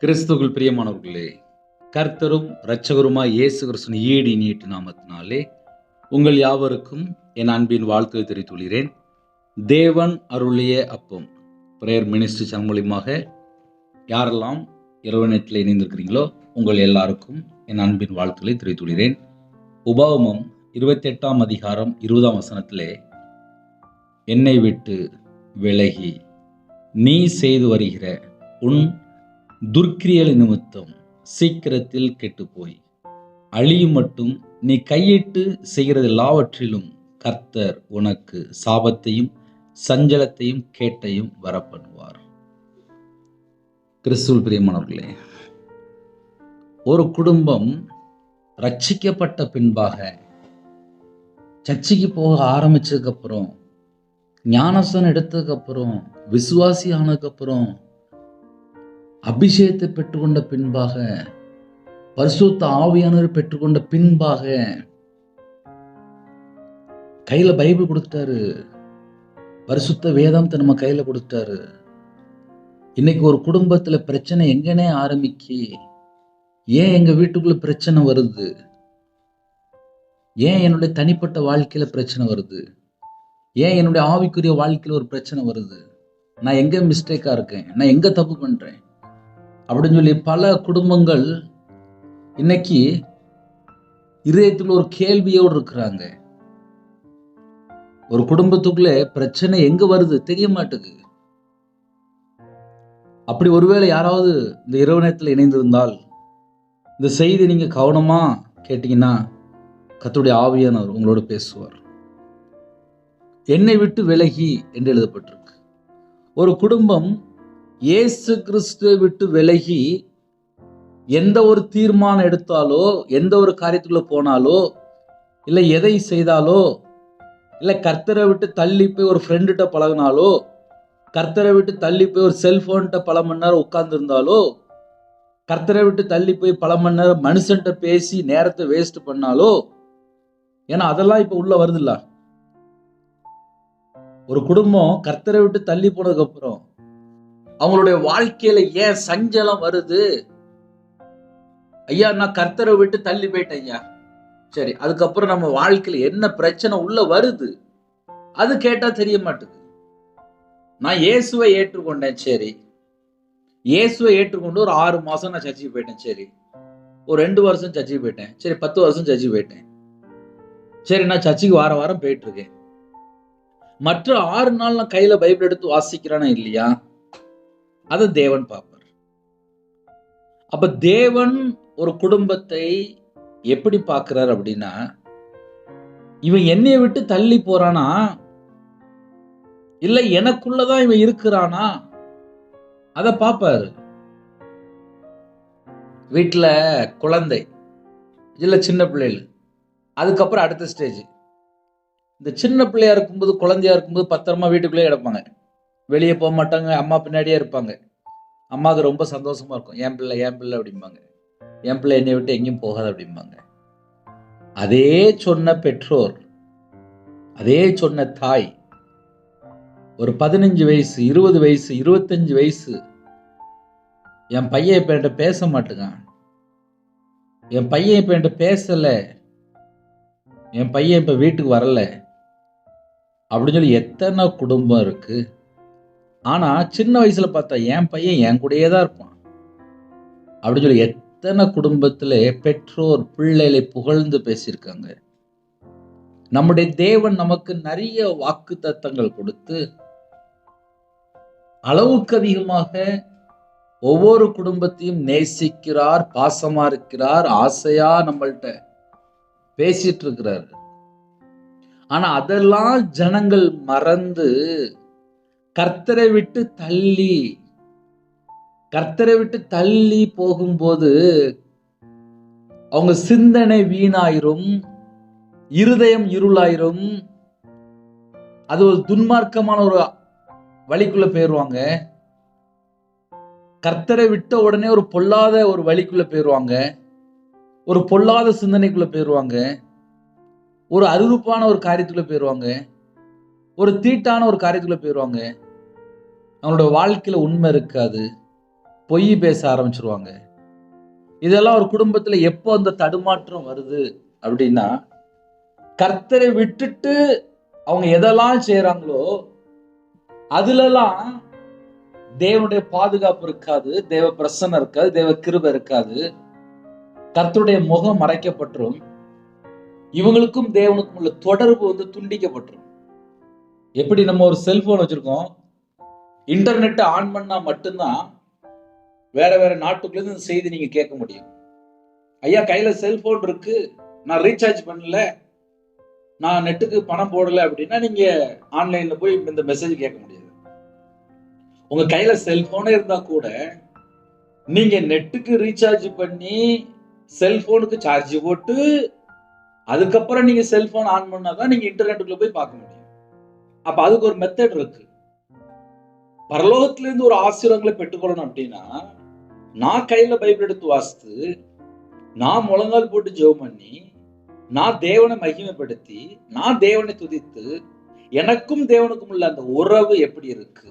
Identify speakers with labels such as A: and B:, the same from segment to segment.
A: கிறிஸ்துவுக்குள் பிரியமானவர்களே, கர்த்தரும் இரட்சகருமாய் இயேசு கிறிஸ்துவின் ஈடு இனியற்ற நாமத்தினாலே உங்கள் யாவருக்கும் என் அன்பின் வாழ்த்துக்களை தெரிவித்துள்ளேன். தேவன் அருளிய அப்பம் பிரேயர் மினிஸ்ட்ரி சேனல் மூலியமாக யாரெல்லாம் இரவு நேரத்தில் இணைந்திருக்கிறீங்களோ உங்கள் எல்லாருக்கும் என் அன்பின் வாழ்த்துக்களை தெரிவித்துள்ளேன். உபாகமம் 28ஆம் அதிகாரம் 20ஆம் வசனத்திலே, என்னை விட்டு விலகி நீ செய்து வருகிற உன் துர்க்கிரியல் நிமித்தம் சீக்கிரத்தில் கெட்டுப்போய் அழியும் மட்டும் நீ கையிட்டு செய்கிறது எல்லாவற்றிலும் கர்த்தர் உனக்கு சாபத்தையும் சஞ்சலத்தையும் கேட்டையும் வரப்பண்ணுவார். கிறிஸ்துவில் பிரியமானவர்களே, ஒரு குடும்பம் ரட்சிக்கப்பட்ட பின்பாக சர்ச்சைக்கு போக ஆரம்பிச்சதுக்கு அப்புறம், ஞானஸ்தானம் எடுத்ததுக்கு அப்புறம், விசுவாசி ஆனதுக்கு அப்புறம், அபிஷேகத்தை பெற்றுக்கொண்ட பின்பாக, பரிசுத்த ஆவியானவர் பெற்றுக்கொண்ட பின்பாக, கையில பைபிள் கொடுத்துட்டாரு, பரிசுத்த வேதாந்தத்தை நம்ம கையில கொடுத்துட்டாரு. இன்னைக்கு ஒரு குடும்பத்துல பிரச்சனை எங்கனே ஆரம்பிக்கு? ஏன் எங்க வீட்டுக்குள்ள பிரச்சனை வருது? ஏன் என்னுடைய தனிப்பட்ட வாழ்க்கையில பிரச்சனை வருது? ஏன் என்னுடைய ஆவிக்குரிய வாழ்க்கையில ஒரு பிரச்சனை வருது? நான் எங்க மிஸ்டேக்கா இருக்கேன்? நான் எங்க தப்பு பண்றேன் அப்படின்னு சொல்லி பல குடும்பங்கள் இன்னைக்கு இதயத்துல ஒரு கேள்வியோடு இருக்கிறாங்க. ஒரு குடும்பத்துக்குள்ள பிரச்சனை எங்க வருது தெரிய மாட்டேங்குது. அப்படி ஒருவேளை யாராவது இந்த இரவு நேரத்தில் இணைந்திருந்தால் இந்த செய்தி நீங்க கவனமா கேட்டீங்கன்னா கர்த்தருடைய ஆவியானவர் உங்களோட பேசுவார். என்னை விட்டு விலகி என்று எழுதப்பட்டிருக்கு. ஒரு குடும்பம் இயேசு கிறிஸ்துவை விட்டு விலகி எந்த ஒரு தீர்மானம் எடுத்தாலோ, எந்த ஒரு காரியத்துக்குள்ள போனாலோ, இல்லை எதை செய்தாலோ, இல்லை கர்த்தரை விட்டு தள்ளி போய் ஒரு ஃப்ரெண்டுகிட்ட பழகினாலோ, கர்த்தரை விட்டு தள்ளி போய் ஒரு செல்போன்கிட்ட பல மணி நேரம் உட்கார்ந்து இருந்தாலோ, கர்த்தரை விட்டு தள்ளி போய் பல மணி நேரம் மனுஷன்கிட்ட பேசி நேரத்தை வேஸ்ட் பண்ணாலோ, ஏன்னா அதெல்லாம் இப்ப உள்ள வருதுல்ல. ஒரு குடும்பம் கர்த்தரை விட்டு தள்ளி போனதுக்கு அப்புறம் அவங்களுடைய வாழ்க்கையில ஏன் சஞ்சலம் வருது? ஐயா, நான் கர்த்தரை விட்டு தள்ளி போயிட்டேன் ஐயா. சரி, அதுக்கப்புறம் நம்ம வாழ்க்கையில என்ன பிரச்சனை உள்ள வருது அது கேட்டா தெரிய மாட்டேங்குது. நான் இயேசுவை ஏற்றுக்கொண்டேன். சரி, இயேசுவை ஏற்றுக்கொண்டு ஒரு 6 மாசம் நான் சர்ச்சுக்கு போயிட்டேன். சரி, ஒரு 2 வருஷம் சர்ச்சுக்கு போயிட்டேன். சரி, 10 வருஷம் சர்ச்சுக்கு போயிட்டேன். சரி, நான் சர்ச்சுக்கு வார வாரம் போயிட்டு இருக்கேன். மற்ற 6 நாள் நான் கையில பைபிள் எடுத்து வாசிக்கிறானா இல்லையா? அதை தேவன் பார்ப்பார். அப்ப தேவன் ஒரு குடும்பத்தை எப்படி பார்க்கிறார் அப்படின்னா, இவன் என்னைய விட்டு தள்ளி போறானா, இல்ல எனக்குள்ளதான் இவன் இருக்கிறானா, அதை பார்ப்பாரு. வீட்டுல குழந்தை இல்ல சின்ன பிள்ளைகள், அதுக்கப்புறம் அடுத்த ஸ்டேஜ். இந்த சின்ன பிள்ளையா இருக்கும்போது, குழந்தையா இருக்கும்போது பத்திரமா வீட்டுக்குள்ளேயே கிடப்பாங்க, வெளியே போக மாட்டாங்க, அம்மா பின்னாடியே இருப்பாங்க. அம்மாவுக்கு ரொம்ப சந்தோஷமா இருக்கும். என் பிள்ளை என் பிள்ளை அப்படிம்பாங்க. என் பிள்ளை என்னை விட்டு எங்கேயும் போகாது அப்படிம்பாங்க. அதே சொன்ன பெற்றோர், அதே சொன்ன தாய், ஒரு 15 வயசு, 20 வயசு, 25 வயசு, என் பையன் இப்ப என்கிட்ட பேச மாட்டேங்கான், என் பையன் இப்ப என்கிட்ட பேசல, என் பையன் இப்ப வீட்டுக்கு வரல அப்படின்னு சொல்லி எத்தனை குடும்பம் இருக்கு. ஆனா சின்ன வயசுல பார்த்தா என் பையன் என் கூடயே தான் இருப்பான் அப்படின்னு சொல்லி எத்தனை குடும்பத்திலே பெற்றோர் பிள்ளைகளை புகழ்ந்து பேசியிருக்காங்க. நம்முடைய தேவன் நமக்கு நிறைய வாக்கு தத்தங்கள் கொடுத்து அளவுக்கு அதிகமாக ஒவ்வொரு குடும்பத்தையும் நேசிக்கிறார், பாசமா இருக்கிறார், ஆசையா நம்மள்ட்ட பேசிட்டு இருக்கிறார். ஆனா அதெல்லாம் ஜனங்கள் மறந்து கர்த்தரை விட்டு தள்ளி போகும்போது அவங்க சிந்தனை வீணாயிரும், இருதயம் இருளாயிரும், அது ஒரு துன்மார்க்கமான ஒரு வழிக்குள்ள போயிருவாங்க. கர்த்தரை விட்ட உடனே ஒரு பொல்லாத ஒரு வழிக்குள்ள போயிருவாங்க, ஒரு பொல்லாத சிந்தனைக்குள்ள போயிருவாங்க, ஒரு அருவருப்பான ஒரு காரியத்துக்குள்ள போயிருவாங்க, ஒரு தீட்டான ஒரு காரியத்துக்குள்ள போயிருவாங்க. அவங்களோட வாழ்க்கையில உண்மை இருக்காது, பொய் பேச ஆரம்பிச்சிருவாங்க. இதெல்லாம் ஒரு குடும்பத்துல எப்போ அந்த தடுமாற்றம் வருது அப்படின்னா, கர்த்தரை விட்டுட்டு அவங்க எதெல்லாம் செய்றாங்களோ அதுலலாம் தேவனுடைய பாதுகாப்பு இருக்காது, தேவ பிரசன்னம் இருக்காது, தேவ கிருபை இருக்காது. கர்த்தருடைய முகம் மறைக்கப்பட்டுரும். இவங்களுக்கும் தேவனுக்கும் உள்ள தொடர்பு துண்டிக்கப்பட்டுரும். எப்படி நம்ம ஒரு செல்போன் வச்சிருக்கோம், இன்டர்நெட் ஆன் பண்ணா மட்டும்தான் வேற வேற நாட்டுக்குள்ள இருந்து இந்த செய்தி நீங்க கேட்க முடியும். ஐயா கையில செல்போன் இருக்கு, நான் ரீசார்ஜ் பண்ணல, நான் நெட்டுக்கு பணம் போடல அப்படின்னா நீங்க ஆன்லைன்ல போய் இந்த மெசேஜ் கேட்க முடியாது. உங்க கையில செல்போனே இருந்தா கூட நீங்க நெட்டுக்கு ரீசார்ஜ் பண்ணி செல்போனுக்கு சார்ஜ் போட்டு அதுக்கப்புறம் நீங்க செல்போன் ஆன் பண்ணாதான் நீங்க இன்டர்நெட்டுக்குள்ள போய் பார்க்க முடியும். அப்ப அதுக்கு ஒரு மெத்தட் இருக்கு. பரலோகத்துல இருந்து ஒரு ஆசீர்வாதங்களை பெற்றுக்கொள்ளணும் அப்படின்னா, நான் கையில பைபிள் எடுத்து வாசித்து, நான் முழங்கால் போட்டு ஜெபம் பண்ணி, நான் தேவனை மகிமைப்படுத்தி, நான் தேவனை துதித்து, எனக்கும் தேவனுக்கும் உள்ள அந்த உறவு எப்படி இருக்கு?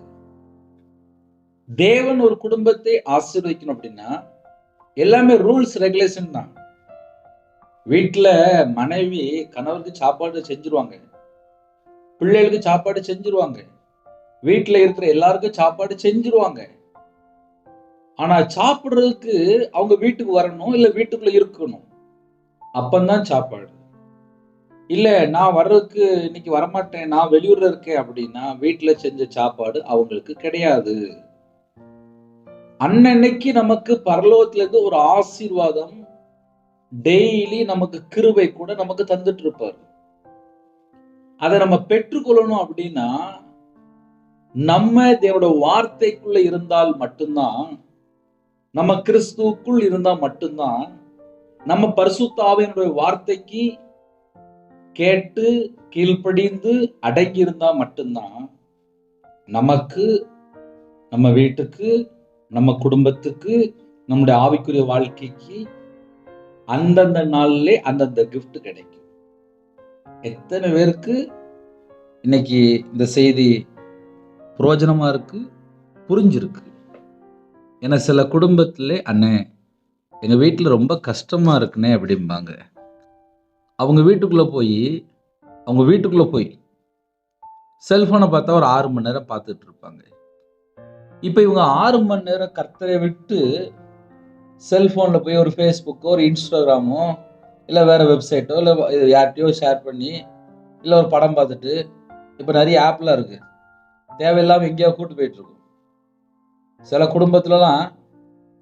A: தேவன் ஒரு குடும்பத்தை ஆசீர்வதிக்கணும் அப்படின்னா எல்லாமே ரூல்ஸ் ரெகுலேஷன் தான். வீட்டுல மனைவி கணவருக்கு சாப்பாடு செஞ்சிருவாங்க, பிள்ளைகளுக்கு சாப்பாடு செஞ்சிருவாங்க, வீட்டுல இருக்கிற எல்லாருக்கும் சாப்பாடு செஞ்சிருவாங்க. ஆனா சாப்பிடுறதுக்கு அவங்க வீட்டுக்கு வரணும், இல்ல வீட்டுக்குள்ள இருக்கணும், அப்பந்தான் சாப்பாடு. இல்ல நான் வர்றதுக்கு இன்னைக்கு வரமாட்டேன், நான் வெளியூர்ல இருக்கேன் அப்படின்னா வீட்டுல செஞ்ச சாப்பாடு அவங்களுக்கு கிடையாது. அன்னைக்கு நமக்கு பரலோகத்துல இருந்து ஒரு ஆசீர்வாதம் டெய்லி நமக்கு கிருபை கூட நமக்கு தந்துட்டு இருப்பார். அதை நம்ம பெற்றுக்கொள்ளணும் அப்படின்னா நம்ம தேவனோட வார்த்தைக்குள்ள இருந்தால் மட்டும்தான், நம்ம கிறிஸ்துவுக்குள் இருந்தா மட்டும்தான், நம்ம பரிசுத்த ஆவியினுடைய வார்த்தைக்கு கேட்டு கீழ்ப்படிந்து அடங்கி இருந்தா மட்டும்தான் நமக்கு, நம்ம வீட்டுக்கு, நம்ம குடும்பத்துக்கு, நம்முடைய ஆவிக்குரிய வாழ்க்கைக்கு அந்தந்த நாளிலே அந்தந்த கிஃப்ட் கிடைக்கும். எத்தனை பேருக்கு இன்னைக்கு இந்த செய்தி பிரயோஜனமா இருக்கு, புரிஞ்சிருக்கு? ஏன்னா சில குடும்பத்திலே அண்ணே எங்க வீட்டுல ரொம்ப கஷ்டமா இருக்குனே அப்படிம்பாங்க. அவங்க வீட்டுக்குள்ள போய் செல்போனை பார்த்தா ஒரு 6 மணி நேரம் பார்த்துட்டு இருப்பாங்க. இப்ப இவங்க 6 மணி நேரம் கர்த்தரை விட்டு செல்போன்ல போய் ஒரு ஃபேஸ்புக்கோ, ஒரு இன்ஸ்டாகிராமோ, இல்ல வேற வெப்சைட்டோ, இல்ல யார்கிட்டயோ ஷேர் பண்ணி, இல்ல ஒரு படம் பார்த்துட்டு, இப்ப நிறைய ஆப்லாம் இருக்கு, தேவையில்லாம எங்கேயோ கூட்டு போயிட்டு இருக்கும். சில குடும்பத்துலலாம்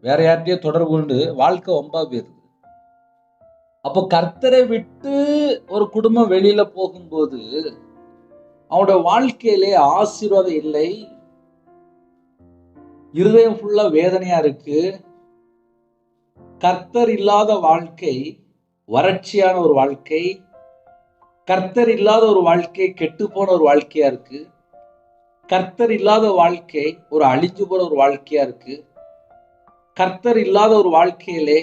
A: வேற யார்கிட்டயோ தொடர்பு கொண்டு வாழ்க்கை வம்பா போயிருது. அப்போ கர்த்தரை விட்டு ஒரு குடும்பம் வெளியில போகும்போது அவனோட வாழ்க்கையிலே ஆசீர்வாதம் இல்லை, இருதயம் ஃபுல்லா வேதனையா இருக்கு. கர்த்தர் இல்லாத வாழ்க்கை வறட்சியான ஒரு வாழ்க்கை, கர்த்தர் இல்லாத ஒரு வாழ்க்கை கெட்டு போன ஒரு வாழ்க்கையா இருக்கு, கர்த்தர் இல்லாத வாழ்க்கை ஒரு அழிஞ்சு போற ஒரு வாழ்க்கையா இருக்கு. கர்த்தர் இல்லாத ஒரு வாழ்க்கையிலே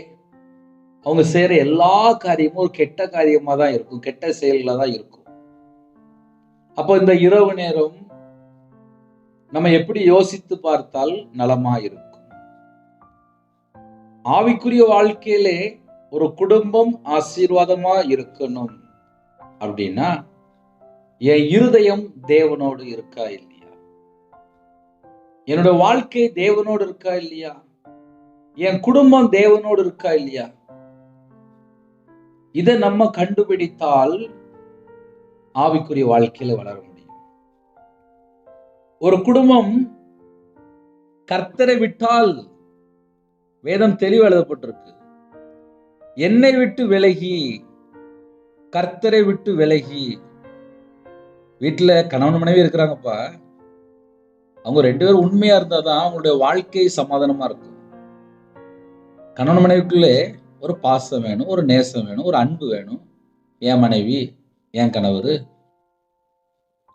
A: அவங்க செய்யற எல்லா காரியமும் ஒரு கெட்ட காரியமா தான் இருக்கும், கெட்ட செயல்களா தான் இருக்கும். அப்போ இந்த இரவு நேரம் நம்ம எப்படி யோசித்து பார்த்தால் நலமா இருக்கும்? ஆவிக்குரிய வாழ்க்கையிலே ஒரு குடும்பம் ஆசீர்வாதமா இருக்கணும் அப்படின்னா என் இருதயம் தேவனோடு இருக்கா இல்லையா? என்னோட வாழ்க்கை தேவனோடு இருக்கா இல்லையா? என் குடும்பம் தேவனோடு இருக்கா இல்லையா? இதை நம்ம கண்டுபிடித்தால் ஆவிக்குரிய வாழ்க்கையில வளர முடியும். ஒரு குடும்பம் கர்த்தரை விட்டால் வேதம் தெளிவு எழுதப்பட்டிருக்கு, என்னை விட்டு விலகி, கர்த்தரை விட்டு விலகி. வீட்டுல கணவன் மனைவி இருக்கிறாங்கப்பா, அவங்க 2 பேரும் உண்மையா இருந்தாதான் அவங்களுடைய வாழ்க்கை சமாதானமா இருக்கும். கணவன் மனைவிக்குள்ளே ஒரு பாசம் வேணும், ஒரு நேசம் வேணும், ஒரு அன்பு வேணும். என் மனைவி, என் கணவர்,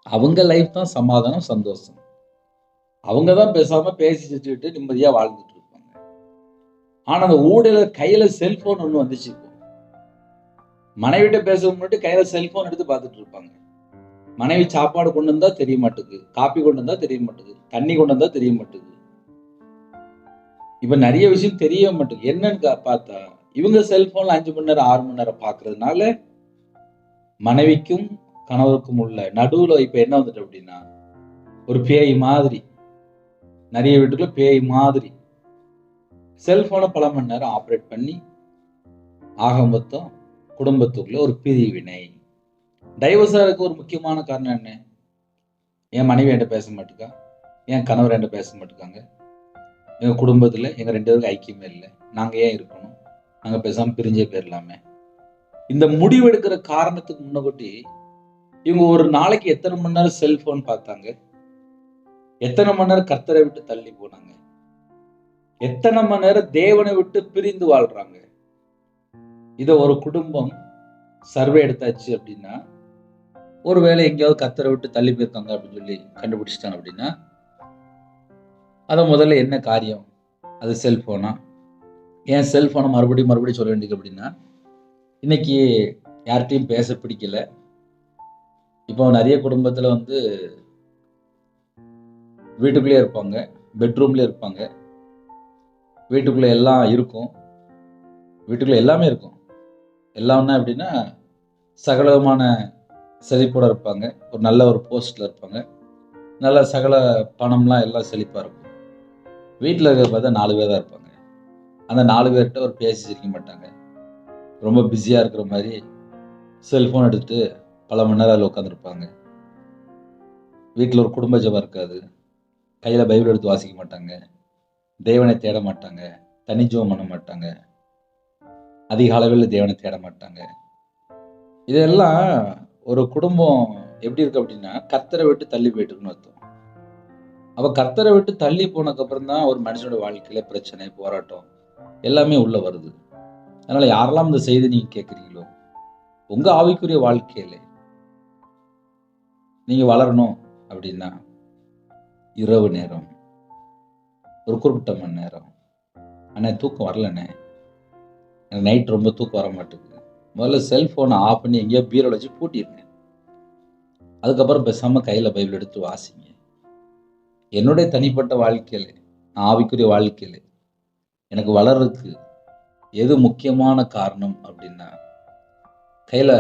A: அவங்க லைஃப் தான் சமாதானம், சந்தோஷம். அவங்க தான் பேசாம பேசி சிரிச்சுட்டு நிம்மதியா வாழ்ந்துட்டு இருப்பாங்க. ஆனா அந்த ஊடல கையில செல்போன் ஒண்ணு வந்துச்சு. மனைவிட்ட பேச முன்னாடி கையில செல்போன் எடுத்து பார்த்துட்டு இருப்பாங்க. மனைவி சாப்பாடு கொண்டு வந்தா தெரிய மாட்டேங்குது, காப்பி கொண்டு வந்தா தெரிய மாட்டேங்குது, தண்ணி கொண்டு வந்தா தெரிய மாட்டேங்குது. இப்ப நிறைய விஷயம் தெரிய மாட்டேங்குது. என்னன்னு பார்த்தா, இவங்க செல்போன்ல 5 மணி நேரம், 6 மணி நேரம் பார்க்கறதுனால, மனைவிக்கும், கணவருக்கும் உள்ள நடுவுல இப்ப என்ன வந்துட்டு அப்படின்னா, ஒரு பேய் மாதிரி, நிறைய வீட்டுக்குள்ள பேய் மாதிரி, செல்போனை பல மணி நேரம் ஆப்ரேட் பண்ணி, ஆக மொத்தம் குடும்பத்துக்குள்ள ஒரு பிரிவினை. டைவர்ஸ் ஆகிறதுக்கு ஒரு முக்கியமான காரணம் என்ன? என் மனைவி என்கிட்ட பேச மாட்டேங்கா, என் கணவர் என்கிட்ட பேச மாட்டேங்காங்க, எங்க குடும்பத்துல எங்க 2 பேருக்கு ஐக்கியமே இல்லை, நாங்க ஏன் இருக்கணும், நாங்க பேசாம பிரிஞ்சே போயிடலாமே. இந்த முடிவு எடுக்கிற காரணத்துக்கு முன்னகூட்டி இவங்க ஒரு நாளைக்கு எத்தனை மணி நேரம் செல்போன் பார்த்தாங்க, எத்தனை மணி நேரம் கர்த்தரை விட்டு தள்ளி போனாங்க, எத்தனை மணி நேரம் தேவனை விட்டு பிரிந்து வாழ்றாங்க. இத ஒரு குடும்பம் சர்வே எடுத்தாச்சு அப்படின்னா, ஒருவேளை எங்கேயாவது கர்த்தரை விட்டு தள்ளி போயிருக்காங்க அப்படின்னு சொல்லி கண்டுபிடிச்சிட்டாங்க அப்படின்னா, அத முதல்ல என்ன காரியம், அது செல்போனா? ஏன் செல்போனை மறுபடியும் சொல்ல வேண்டியது அப்படின்னா, இன்னைக்கு யார்கிட்டையும் பேச பிடிக்கல. இப்போ நிறைய குடும்பத்துல வந்து வீட்டுக்குள்ளே இருப்பாங்க, பெட்ரூம்ல இருப்பாங்க, வீட்டுக்குள்ள எல்லாம் இருக்கும், வீட்டுக்குள்ள எல்லாமே இருக்கும். எல்லாம்னா எப்படின்னா, சகலமான செழிப்போட இருப்பாங்க, ஒரு நல்ல ஒரு போஸ்ட்ல இருப்பாங்க, நல்ல சகல பணம்லாம் எல்லாம் செழிப்பா இருக்கும். வீட்டில் இருக்கிற பார்த்தா 4 பேர் தான் இருப்பாங்க. அந்த 4 பேர்கிட்ட ஒரு பேசி சிரிக்க மாட்டாங்க. ரொம்ப பிஸியா இருக்கிற மாதிரி செல்போன் எடுத்து பல மணி நேரம் அதில் உட்காந்துருப்பாங்க. வீட்டில் ஒரு குடும்ப ஜெபம் இருக்காது, கையில் பைபிள் எடுத்து வாசிக்க மாட்டாங்க, தேவனை தேட மாட்டாங்க, தனி ஜெபம் பண்ண மாட்டாங்க, அதிக அளவில் தேவனை தேட மாட்டாங்க. இதெல்லாம் ஒரு குடும்பம் எப்படி இருக்கு அப்படின்னா, கர்த்தரை விட்டு தள்ளி போயிட்டு இருக்குன்னு அர்த்தம். அப்ப கர்த்தரை விட்டு தள்ளி போனதுக்கு அப்புறம் தான் ஒரு மனுஷனோட வாழ்க்கையில பிரச்சனை, போராட்டம் எல்லாமே உள்ள வருது. அதனால யாரெல்லாம் இந்த செய்தி நீங்க கேட்குறீங்களோ, உங்க ஆவிக்குரிய வாழ்க்கையில நீங்க வளரணும் அப்படின்னா, இரவு நேரம் ஒரு குறிப்பிட்ட மணி நேரம், அண்ணே தூக்கம் வரலண்ணே, எனக்கு நைட் ரொம்ப தூக்கம் வர மாட்டேங்குது, முதல்ல செல்போனை ஆஃப் பண்ணி எங்கேயோ பீரோல வச்சு பூட்டிடுங்க. அதுக்கப்புறம் பேசாம கையில பைபிள் எடுத்து வாசிங்க. என்னுடைய தனிப்பட்ட வாழ்க்கையில, ஆவிக்குரிய வாழ்க்கையில எனக்கு வளர்றதுக்கு எது முக்கியமான காரணம் அப்படின்னா, கையில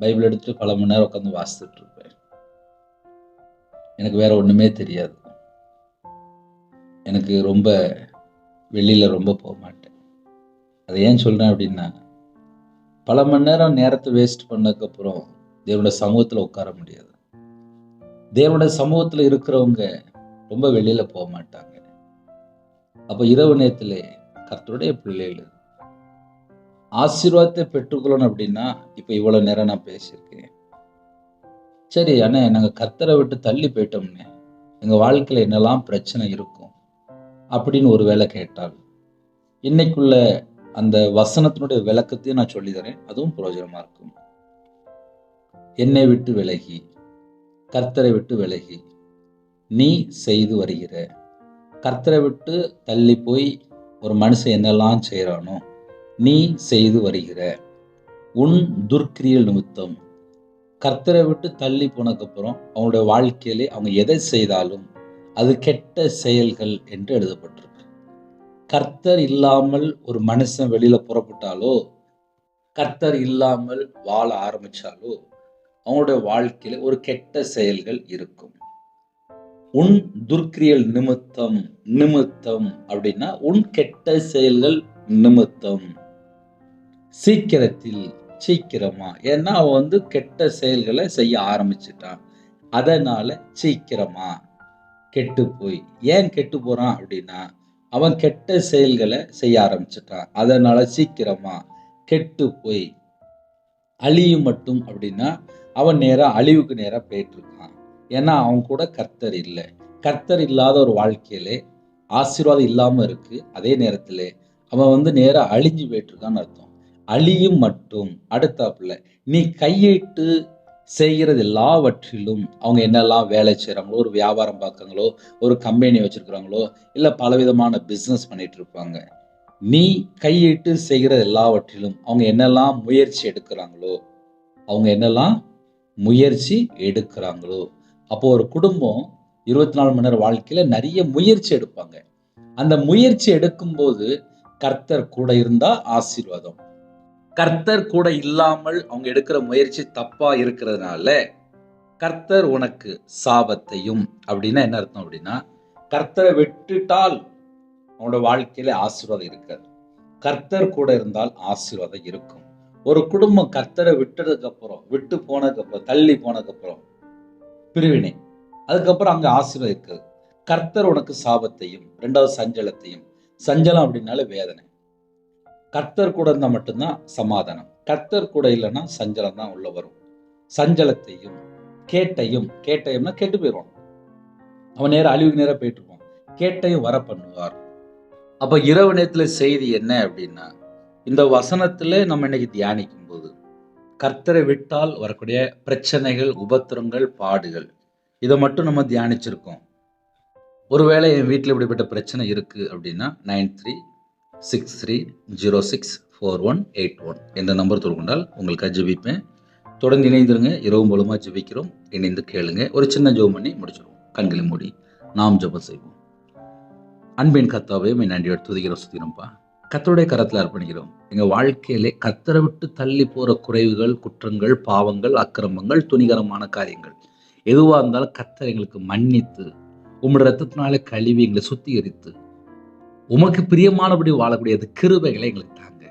A: பைபிள் எடுத்து பல மணி நேரம் உட்காந்து வாசித்துட்டு இருப்பேன். எனக்கு வேற ஒண்ணுமே தெரியாது. எனக்கு ரொம்ப வெளியில ரொம்ப போக மாட்டேன். அதை ஏன் சொல்றேன் அப்படின்னா, பல மணி நேரம் நேரத்தை வேஸ்ட் பண்ணதுக்கு அப்புறம் தேவனுடைய சமூகத்துல உட்கார முடியாது. தேவனுடைய சமூகத்துல இருக்கிறவங்க ரொம்ப வெளியில போக மாட்டாங்க. அப்ப இரவு நேரத்திலே கர்த்தருடைய பிள்ளைகள் ஆசீர்வாதத்தை பெற்றுக்கொள்ளணும் அப்படின்னா, இப்ப இவ்வளவு நேரம் நான் பேசியிருக்கேன். சரி அண்ணே, நாங்க கர்த்தரை விட்டு தள்ளி போயிட்டோம்னே, எங்க வாழ்க்கையில என்னெல்லாம் பிரச்சனை இருக்கும் அப்படின்னு ஒரு வேளை கேட்டால், இன்னைக்குள்ள அந்த வசனத்தினுடைய விளக்கத்தையும் நான் சொல்லி தரேன், அதுவும் பிரயோஜனமா இருக்கும். என்னை விட்டு விலகி, கர்த்தரை விட்டு விலகி நீ செய்து வருகிற, கர்த்தரை விட்டு தள்ளி போய் ஒரு மனுஷன் என்னெல்லாம் செய்யறானோ நீ செய்து வருகிற உன் துர்க்கிரியல் நிமித்தம், கர்த்தரை விட்டு தள்ளி போனதுக்கு அப்புறம் அவங்களுடைய வாழ்க்கையிலே அவங்க எதை செய்தாலும் அது கெட்ட செயல்கள் என்று எழுதப்பட்டிருக்கு. கர்த்தர் இல்லாமல் ஒரு மனுஷன் வெளியில புறப்பட்டாலோ, கர்த்தர் இல்லாமல் வாழ ஆரம்பிச்சாலோ, அவங்களுடைய வாழ்க்கையில ஒரு கெட்ட செயல்கள் இருக்கும். உன் துர்க்கிரியல் நிமித்தம், நிமித்தம் அப்படின்னா உன் கெட்ட செயல்கள் நிமித்தம், சீக்கிரத்தில், சீக்கிரமா, ஏன்னா அவன் வந்து கெட்ட செயல்களை செய்ய ஆரம்பிச்சுட்டான், அதனால சீக்கிரமா கெட்டு போய். ஏன் கெட்டு போறான் அப்படின்னா, அவன் கெட்ட செயல்களை செய்ய ஆரம்பிச்சுட்டான், அதனால சீக்கிரமா கெட்டு போய் அழியும் மட்டும் அப்படின்னா அவன் நேரா அழிவுக்கு நேரா போயிட்டு இருக்கான். ஏன்னா அவன் கூட கர்த்தர் இல்லை. கர்த்தர் இல்லாத ஒரு வாழ்க்கையிலே ஆசீர்வாதம் இல்லாம இருக்கு. அதே நேரத்திலே அவன் வந்து நேரா அழிஞ்சு போயிட்டு இருக்கான்னு அர்த்தம். அழியும் மட்டும். அடுத்தாப்புல நீ கையிட்டு செய்கிறது எல்லாவற்றிலும், அவங்க என்னெல்லாம் வேலை செய்யறாங்களோ, ஒரு வியாபாரம் பார்க்கறாங்களோ, ஒரு கம்பெனி வச்சிருக்கிறாங்களோ, இல்ல பலவிதமான பிசினஸ் பண்ணிட்டு இருப்பாங்க, நீ கையிட்டு செய்கிறது எல்லாவற்றிலும் அவங்க என்னெல்லாம் முயற்சி எடுக்கிறாங்களோ, அவங்க என்னெல்லாம் முயற்சி எடுக்கிறாங்களோ, அப்போ ஒரு குடும்பம் 24 மணி நேரம் வாழ்க்கையில நிறைய முயற்சி எடுப்பாங்க. அந்த முயற்சி எடுக்கும்போது கர்த்தர் கூட இருந்தா ஆசீர்வாதம். கர்த்தர் கூட இல்லாமல் அவங்க எடுக்கிற முயற்சி தப்பா இருக்கிறதுனால கர்த்தர் உனக்கு சாபத்தையும். அப்படின்னா என்ன அர்த்தம் அப்படின்னா, கர்த்தரை விட்டுட்டால் அவனோட வாழ்க்கையில ஆசீர்வாதம் இருக்காது. கர்த்தர் கூட இருந்தால் ஆசீர்வாதம் இருக்கும். ஒரு குடும்பம் கர்த்தரை விட்டதுக்கு அப்புறம், விட்டு போனதுக்கு அப்புறம், தள்ளி போனதுக்கு அப்புறம் பிரிவினை, அதுக்கப்புறம் அங்க ஆசீர்வாதம் இருக்காது. கர்த்தர் உனக்கு சாபத்தையும், 2வது சஞ்சலத்தையும். சஞ்சலம் அப்படின்னாலே வேதனை. கர்த்தர் கூட இருந்தா மட்டும்தான் சமாதானம். கர்த்தர் கூட இல்லைன்னா சஞ்சலம் தான் உள்ள வரும். சஞ்சலத்தையும் கேட்டயம்னா கெட்டு போயிடுவான். அவன் நேரம் அழிவுக்கு நேரம் போயிட்டு இருப்பான். கேட்டையும் வர பண்ணுவார். அப்ப இரவு நேரத்துல செய்தி என்ன அப்படின்னா, இந்த வசனத்துல நம்ம இன்னைக்கு தியானிக்கும் போது கர்த்தரை விட்டால் வரக்கூடிய பிரச்சனைகள், உபத்திரங்கள், பாடுகள், இதை மட்டும் நம்ம தியானிச்சிருக்கோம். ஒருவேளை என் வீட்டில் இப்படிப்பட்ட பிரச்சனை இருக்கு அப்படின்னா 9363064181 என்ற நம்பர் தொடர்ந்தால் உங்களுக்கு ஜெபிப்பேன். தொடர்ந்து இணைந்திருங்க. இரவு மூலமா ஜெபிக்கிறோம். இணைந்து கேளுங்க. ஒரு சின்ன ஜெபம் பண்ணி முடிச்சிருவோம். கண்களை மூடி நாம் ஜெபம் செய்வோம். அன்பின் கர்த்தாவே, நன்றியோடு துதிக்கிறோம், சுத்தினோம்ப்பா. கர்த்தருடைய கரத்தில் அர்ப்பணிக்கிறோம். எங்க வாழ்க்கையிலே கர்த்தரை விட்டு தள்ளி போற குறைவுகள், குற்றங்கள், பாவங்கள், அக்கிரமங்கள், துணிகரமான காரியங்கள் எதுவா இருந்தாலும் கர்த்தர் எங்களுக்கு மன்னித்து உம்முடைய ரத்தத்தினாலே கழுவி எங்களை சுத்திகரித்து உமக்கு பிரியமானபடி வாழக்கூடிய கிருபைகளை எங்களுக்கு தாங்க.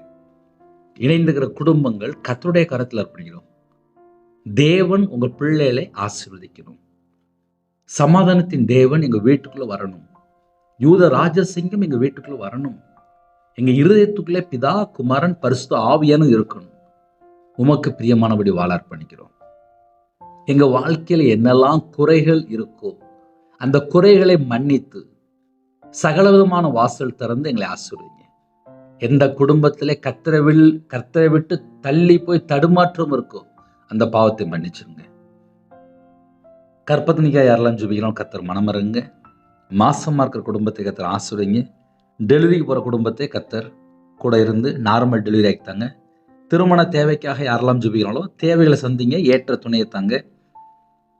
A: இணைந்துகிற குடும்பங்கள் கர்த்தருடைய கரத்தில் அர்ப்பணிக்கிறோம். தேவன் உங்க பிள்ளைகளை ஆசீர்வதிக்கணும். சமாதானத்தின் தேவன் எங்க வீட்டுக்குள்ள வரணும். யூத ராஜசிங்கம் எங்க வீட்டுக்குள்ள வரணும். எங்க இருதயத்துக்குள்ளே பிதா, குமாரன், பரிசுத்த ஆவியானும் இருக்கணும். உமக்கு பிரியமானபடி வாழ அர்ப்பணிக்கிறோம். எங்க வாழ்க்கையில என்னெல்லாம் குறைகள் இருக்கோ அந்த குறைகளை மன்னித்து சகலவிதமான வாசல் திறந்து எங்களை ஆசீர்வதிங்க. எந்த குடும்பத்திலே கர்த்தரை விட்டு தள்ளி போய் தடுமாற்றம் இருக்கோ அந்த பாவத்தை மன்னிச்சிருங்க. கற்பத்தினிக்கா யாரெல்லாம் ஜெபிக்கிறோம் கர்த்தர் மனமருங்க. மாசமா இருக்கிற குடும்பத்தை கர்த்தர் ஆசீர்வதிங்க. டெலிவரிக்கு போற குடும்பத்தை கர்த்தர் கூட இருந்து நார்மல் டெலிவரி ஆகித்தாங்க. திருமண தேவைக்காக யாரெல்லாம் ஜெபிக்கிறாங்களோ தேவைகளை சந்திங்க, ஏற்ற துணையை தாங்க.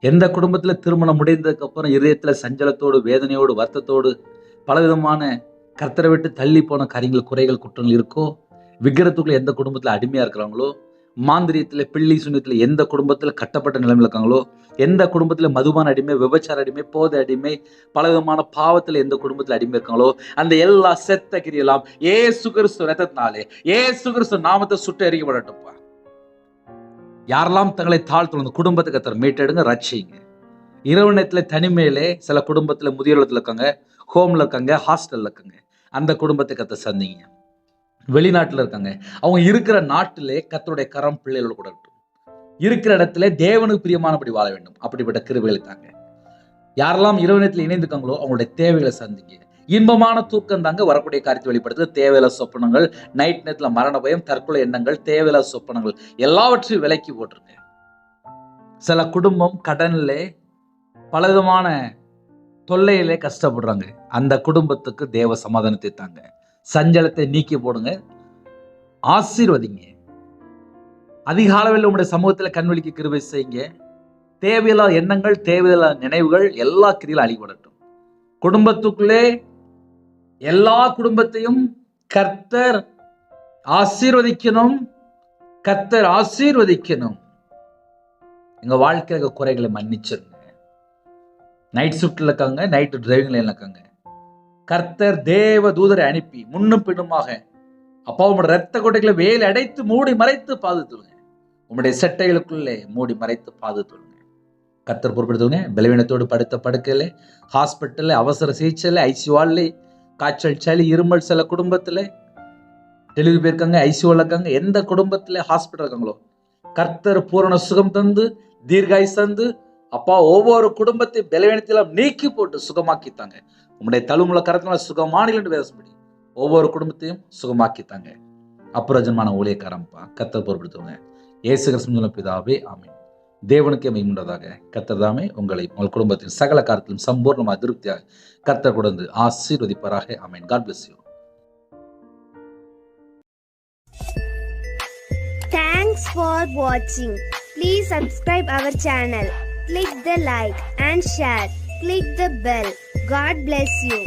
A: எந்த குடும்பத்தில் திருமணம் முடிந்ததுக்கு அப்புறம் இதயத்துல சஞ்சலத்தோடு, வேதனையோடு, வருத்தத்தோடு, பலவிதமான கர்த்தரை விட்டு தள்ளி போன காரியங்கள், குறைகள், குற்றங்கள் இருக்கோ, விக்கிரத்துக்குள்ள எந்த குடும்பத்தில் அடிமையா இருக்கிறாங்களோ, மாந்திரியத்துல, பிள்ளி சுனியத்துல எந்த குடும்பத்தில் கட்டப்பட்ட நிலைமையில் இருக்காங்களோ, எந்த குடும்பத்தில் மதுபான அடிமை, விபச்சார அடிமை, போதை அடிமை, பலவிதமான பாவத்தில் எந்த குடும்பத்தில் அடிமை இருக்காங்களோ அந்த எல்லா செத்த கிரியெல்லாம் ஏசு கிறிஸ்து ரத்தத்தினாலே, ஏசு கிறிஸ்து நாமத்தை சுட்டு எரிக்கப்படட்டும்ப்பா. யாரெல்லாம் தங்களை தாழ்த்துள்ள அந்த குடும்பத்தை கர்த்தர் மீட்டெடுங்க, ரட்சிங்க. இரவு நேரத்துல தனிமையிலே சில குடும்பத்துல முதியோர் இருக்காங்க, ஹோம்ல இருக்காங்க, ஹாஸ்டல்ல இருக்காங்க. அந்த குடும்பத்தை கர்த்தர் சந்திங்க. வெளிநாட்டுல இருக்காங்க, அவங்க இருக்கிற நாட்டிலே கர்த்தருடைய கரம் பிள்ளைகளோட கூட இருக்கட்டும். இருக்கிற இடத்துல தேவனுக்கு பிரியமானபடி வாழ வேண்டும். அப்படிப்பட்ட கிருபைகளை தாங்க. யாரெல்லாம் இரவு நேரத்தில் இணைந்துக்காங்களோ அவங்களுடைய தேவைகளை சந்திங்க. இன்பமான தூக்கம் தாங்க வரக்கூடிய காரியத்தை வெளிப்படுத்து. தேவையில்ல சொப்பனங்கள், நைட் நேரத்தில் மரண பயம், தற்கொலை எண்ணங்கள், தேவையில்ல சொப்பனங்கள் எல்லாவற்றையும் விலக்கி போட்டிருங்க. சில குடும்பம் கடன்ல பலவிதமான தொல்லையிலே கஷ்டப்படுறாங்க. அந்த குடும்பத்துக்கு தேவ சமாதானத்தை தாங்க. சஞ்சலத்தை நீக்கி போடுங்க, ஆசீர்வதிங்க. அதிக அளவில் உங்களுடைய சமூகத்தில் கண்வெளிக்கு கிருபை செய்யுங்க. தேவையில்லாத எண்ணங்கள், தேவையில்லாத நினைவுகள் எல்லா கிரியிலும் அழிபடட்டும். குடும்பத்துக்குள்ளே எல்லா குடும்பத்தையும் கர்த்தர் ஆசீர்வதிக்கணும். கர்த்தர் ஆசீர்வதிக்கணும். எங்க வாழ்க்கையில குறைகளை மன்னிச்சிருங்க. நைட் ஷிஃப்ட்ல இருக்காங்க, நைட் டிரைவிங் லைன்ல இருக்காங்க. கர்த்தர் தேவ தூதரை அனுப்பி முன்னும் பின்னுமாக அப்பா உங்களுடைய ரத்த கொட்டைகளை வேலை அடைத்து மூடி மறைத்து பாதுகாத்துருங்க. உங்களுடைய செட்டைகளுக்குள்ளே மூடி மறைத்து பாதுகாத்துருங்க. கர்த்தர் பொறுப்படுத்துவங்க. பலவீனத்தோடு படுத்த படுக்கையில, ஹாஸ்பிட்டல்ல, அவசர சிகிச்சையில, ஐசியூல, காய்ச்சல், சளி, இருமல், சில குடும்பத்துல டெலிவரி போயிருக்காங்க, ஐசியூல இருக்காங்க. எந்த குடும்பத்துல ஹாஸ்பிட்டல் இருக்காங்களோ கர்த்தர் பூரண சுகம் தந்து தீர்காயுசு தந்து அப்பா ஒவ்வொரு குடும்பத்தை பலவீனத்திலும் நீக்கி போட்டு சுகமாக்கித்தாங்க. உங்களுடைய தழுமுள்ள கரத்தினால சுகமானில் பேசப்படி ஒவ்வொரு குடும்பத்தையும் சுகமாக்கித்தாங்க. அப்புறஜன்மான ஊழியக்காரம்பா கர்த்தர் பொறுப்படுத்துவங்க. இயேசு கிறிஸ்து பிதாவே, ஆமென். தேவனுக்கே மகிமையுண்டதாக. கர்த்தர் தாமே உங்களை உங்கள் குடும்பத்தின் சகல காரியத்திலும் சம்பூர்ணமாக திருப்தியாக கர்த்தர் கொடுத்து ஆசீர்வதிப்பாராக. ஆமென். God bless you.
B: Thanks for watching. Please subscribe our channel. Click the like and share. Click the bell. God bless you.